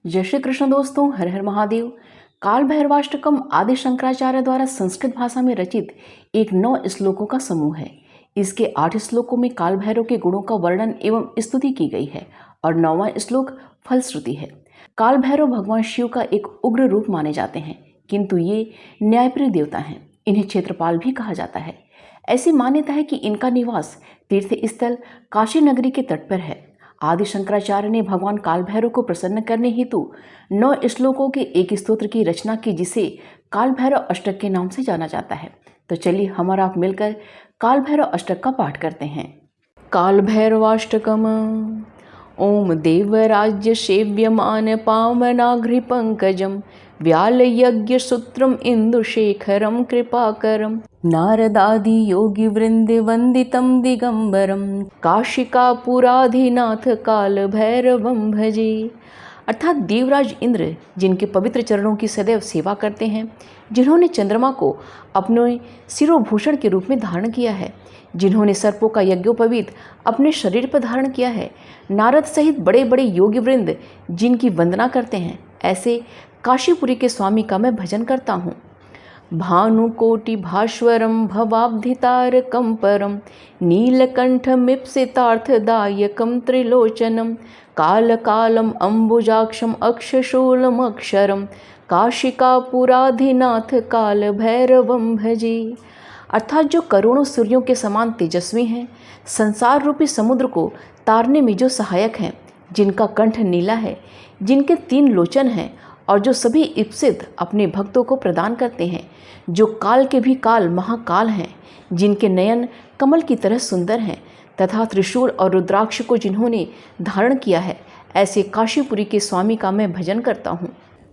जय श्री कृष्ण दोस्तों, हर हर महादेव। काल भैरवाष्टकम आदि शंकराचार्य द्वारा संस्कृत भाषा में रचित एक 9 श्लोकों का समूह है। इसके 8 श्लोकों में काल भैरव के गुणों का वर्णन एवं स्तुति की गई है और 9वां श्लोक फलश्रुति है। काल भैरव भगवान शिव का एक उग्र रूप माने जाते हैं, किंतु ये न्यायप्रिय देवता हैं। इन्हें क्षेत्रपाल भी कहा जाता है। ऐसी मान्यता है कि इनका निवास तीर्थ स्थल काशी नगरी के तट पर है। आदि शंकराचार्य ने भगवान काल भैरव को प्रसन्न करने हेतु 9 श्लोकों के एक स्तोत्र की रचना की, जिसे काल भैरव अष्टक के नाम से जाना जाता है। तो चलिए हम और आप मिलकर काल भैरव अष्टक का पाठ करते हैं। काल भैरवाष्टकम। ओम देवराज्य सेव्यमान पावनाघ्रि पंकजम व्याल यज्ञ सूत्रम इंदुशेखरम कृपाकरम नारदादि योगी वृंद वंदितम दिगंबरम काशिकापुराधिनाथ काल भैरवम भजे। अर्थात देवराज इंद्र जिनके पवित्र चरणों की सदैव सेवा करते हैं, जिन्होंने चंद्रमा को अपने शिरोभूषण के रूप में धारण किया है, जिन्होंने सर्पों का यज्ञोपवीत अपने शरीर पर धारण किया है, नारद सहित बड़े बड़े योगी वृंद जिनकी वंदना करते हैं, ऐसे काशीपुरी के स्वामी का मैं भजन करता हूँ। भानुकोटि भास्वरम भवाब्धितारकं परम नीलकंठमीप्सितार्थदायकं त्रिलोचनम कालकालम अंबुजाक्षम अक्षशूलम अक्षरम काशिकापुराधिनाथ काल भैरवम भजे। अर्थात जो करोड़ों सूर्यों के समान तेजस्वी हैं, संसार रूपी समुद्र को तारने में जो सहायक हैं, जिनका कंठ नीला है, जिनके 3 लोचन हैं और जो सभी इप्सित अपने भक्तों को प्रदान करते हैं, जो काल के भी काल महाकाल हैं, जिनके नयन कमल की तरह सुंदर हैं, तथा त्रिशूल और रुद्राक्ष को जिन्होंने धारण किया है, ऐसे काशीपुरी के स्वामी का मैं भजन करता हूँ।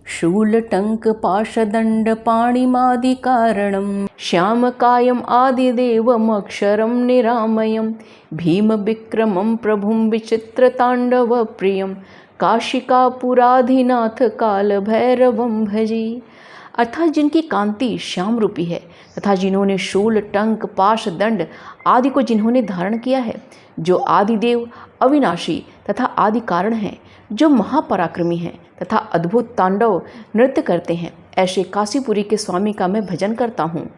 शूल टंक पाशदंड पाणिमादि कारणम श्याम कायम आदिदेवम अक्षरम निरामयम भीम विक्रमम प्रभुम विचित्र तांडव प्रियम काशिकापुराधिनाथ काल भैरवम भजे। अर्थात जिनकी कांति श्याम रूपी है तथा जिन्होंने शूल टंक पाश दंड आदि को जिन्होंने धारण किया है, जो आदिदेव अविनाशी तथा आदि कारण हैं, जो महापराक्रमी हैं तथा अद्भुत तांडव नृत्य करते हैं, ऐसे काशीपुरी के स्वामी का मैं भजन करता हूँ।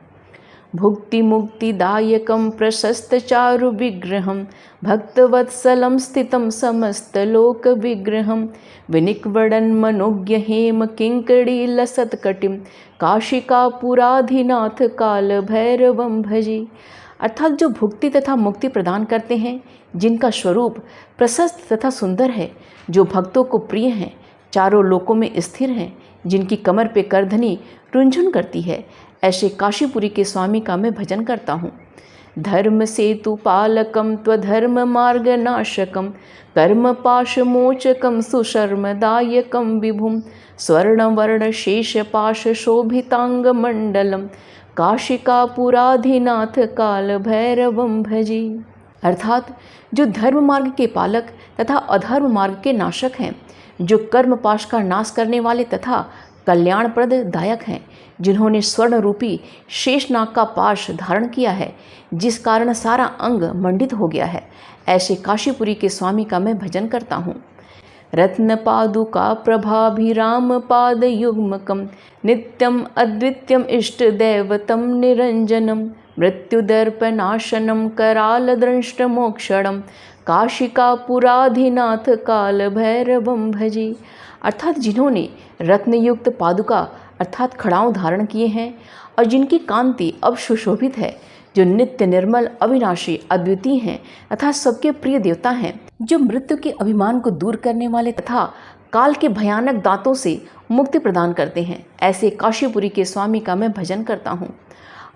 भुक्ति मुक्तिदायकं प्रशस्त चारु विग्रहं भक्तवत्सलं स्थितं समस्त लोक विग्रहं विनिक्वडन् मनोज्ञ हेम किंकड़ी लसत्कटिं काशिकापुराधिनाथ काल भैरवं भजे। अर्थात जो भुक्ति तथा मुक्ति प्रदान करते हैं, जिनका स्वरूप प्रशस्त तथा सुंदर है, जो भक्तों को प्रिय हैं, चारों लोकों में स्थिर हैं, जिनकी कमर पे करधनी रुंझुन करती है, ऐसे काशीपुरी के स्वामी का मैं भजन करता हूँ। धर्म सेतु पालकम त्वधर्म मार्ग नाशकम कर्म पाश मोचकम सुशर्मदायकम विभुम स्वर्ण वर्ण शेष पाश शोभितांग मंडलम काशिकापुराधिनाथ काल भैरवम भजे। अर्थात जो धर्म मार्ग के पालक तथा अधर्म मार्ग के नाशक हैं, जो कर्म पाश का नाश करने वाले तथा कल्याणप्रद दायक हैं, जिन्होंने स्वर्ण रूपी शेषनाग का पाश धारण किया है, जिस कारण सारा अंग मंडित हो गया है, ऐसे काशीपुरी के स्वामी का मैं भजन करता हूँ। रत्न पादुका प्रभाभिराम पाद युग्मकम नित्यम अद्वितीयम इष्ट दैवतम निरंजनम मृत्युदर्पनाशनम कराल दंष्ट मोक्षणम काशिकापुराधिनाथ काल भैरवम भजे। अर्थात जिन्होंने रत्नयुक्त पादुका अर्थात खड़ाऊं धारण किए हैं और जिनकी कांति अब सुशोभित है, जो नित्य निर्मल अविनाशी अद्वितीय हैं तथा सबके प्रिय देवता हैं, जो मृत्यु के अभिमान को दूर करने वाले तथा काल के भयानक दांतों से मुक्ति प्रदान करते हैं, ऐसे काशीपुरी के स्वामी का मैं भजन करता हूँ।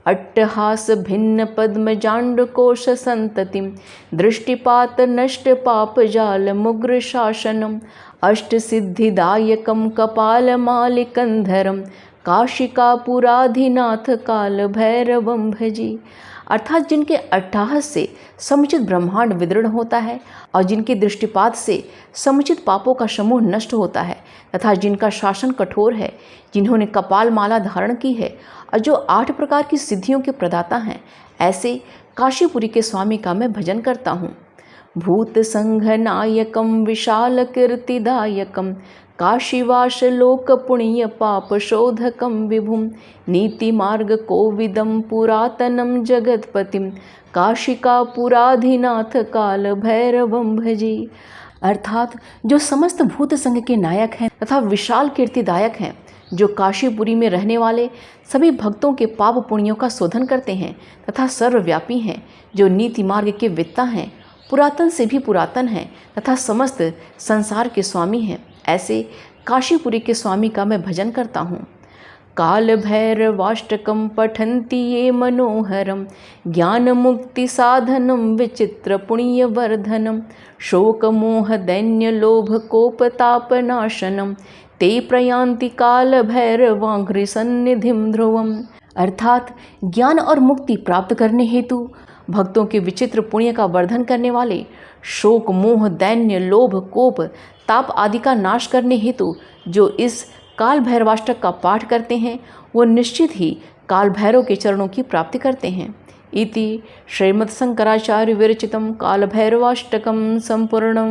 अट्टहास भिन्न पद्म जांड कोश संततिम दृष्टिपात नष्ट पाप जाल मुग्र शासनम अष्ट सिद्धिदायकम कपाल मालिकंधरम काशिकापुराधिनाथ काल भैरवम भजे। अर्थात जिनके अट्टहास से समुचित ब्रह्मांड विदृढ़ होता है और जिनके दृष्टिपात से समुचित पापों का समूह नष्ट होता है तथा जिनका शासन कठोर है, जिन्होंने कपाल माला धारण की है और जो 8 प्रकार की सिद्धियों के प्रदाता हैं, ऐसे काशीपुरी के स्वामी का मैं भजन करता हूँ। भूत संघ नायकम विशाल कीर्तिदायकम काशीवास लोक पुण्य पाप शोधकम विभुम नीति मार्ग कोविदम पुरातनम जगतपतिम काशिका पुराधिनाथ काल भैरवम भजी। अर्थात जो समस्त भूत संघ के नायक हैं तथा विशाल कीर्तिदायक हैं, जो काशीपुरी में रहने वाले सभी भक्तों के पाप पुण्यों का शोधन करते हैं तथा सर्वव्यापी हैं, जो नीति मार्ग के वित्ता हैं, पुरातन से भी पुरातन हैं तथा समस्त संसार के स्वामी हैं, ऐसे काशीपुरी के स्वामी का मैं भजन करता हूँ। काल भैरवाष्टकम पठन्ति ये मनोहरम ज्ञान मुक्ति साधनम विचित्र पुण्य वर्धनम शोक मोह दैन्य लोभ कोपताप नाशनम ते प्रयान्ति काल भैरवांघ्रि सन्निधिम ध्रुवम। अर्थात ज्ञान और मुक्ति प्राप्त करने हेतु भक्तों के विचित्र पुण्य का वर्धन करने वाले, शोक मोह दैन्य लोभ कोप ताप आदि का नाश करने हेतु जो इस काल भैरवाष्टक का पाठ करते हैं, वो निश्चित ही काल भैरव के चरणों की प्राप्ति करते हैं। इति श्रीमद् शंकराचार्य विरचितम काल भैरवाष्टकम संपूर्णम।